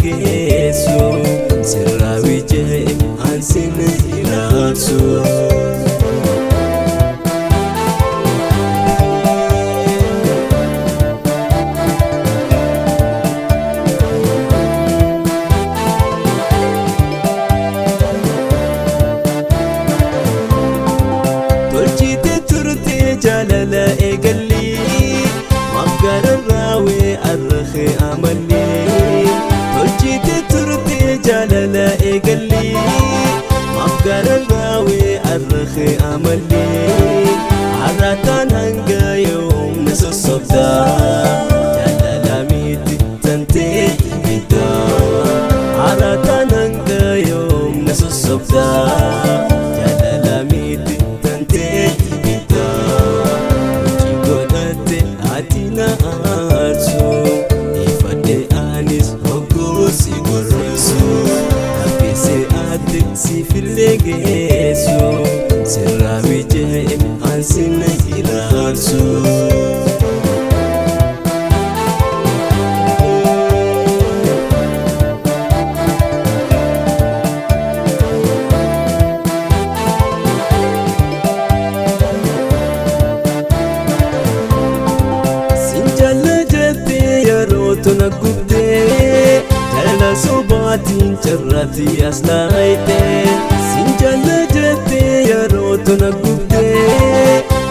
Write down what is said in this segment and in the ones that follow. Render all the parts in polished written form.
geessu sirraa wijee ansin ilaarsu. جلالة إيقلي مفقر الراوي أرخي أملي تلجيت ترتي جلالة إيقلي مفقر الراوي أرخي أملي عراتان هنقا يوم نسو الصبدا جلالة ميتي تنتيت بدا عراتان هنقا يوم نسو الصبدا جلالة ميتي تنتيت بدا Atina arsu ifade anis hokusi gorsu apese ate si filegesu seravije ansin ilarsu. Tuna gubde jala sobatin charrati aslaite sinjala jete yaro tuna gubde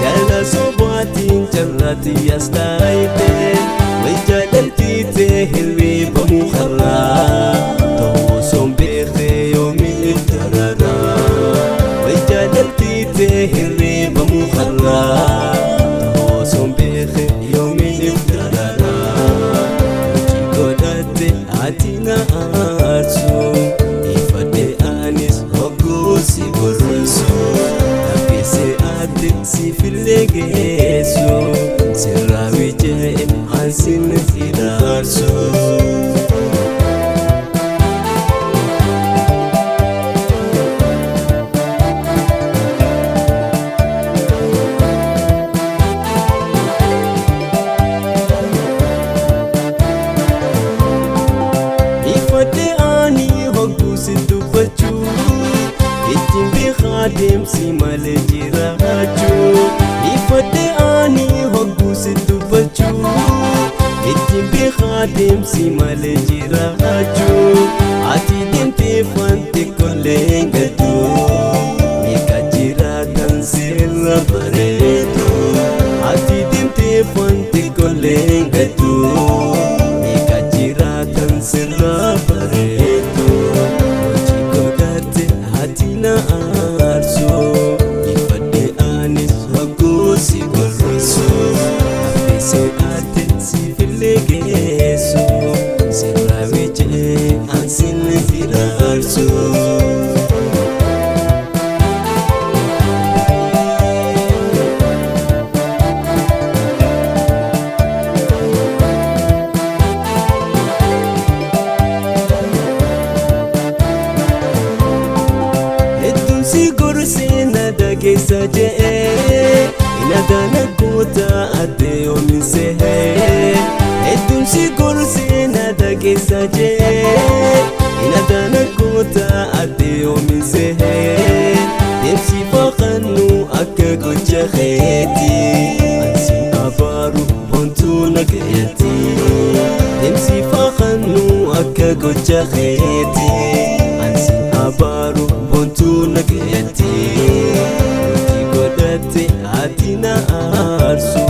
jala sobatin charrati aslaite wajadalti te hilwi bamukharra to sombe yomi tarara wajadalti te hilwi bamukharra to sombe yomi tarara. Atina arsu ifade anis hokusi gorsu apese ate si filegesu seravije ansin ilarsu. Demsi male jiraju ifade ani hogusi dubachu itimbi khademsi male jiraju ati demte fante kolengatu mikajira tansira bareto ati demte fante kolengatu mikajira tansira bareto chikodate atina arsu ifade anis hokusi gorsu apese ate si filegesu seravije ansin ilarsu. Keessa jee inadana goota adde oomin sehee hedduun si gorsee nada keessa jee inadana goota adde oomin sehee deemsi faqannu akka gocha keeti ansin abaaru bontuu nagayati deemsi faqannu akka gocha keeti ansin abaaru bontuu nagayati. Atina arsu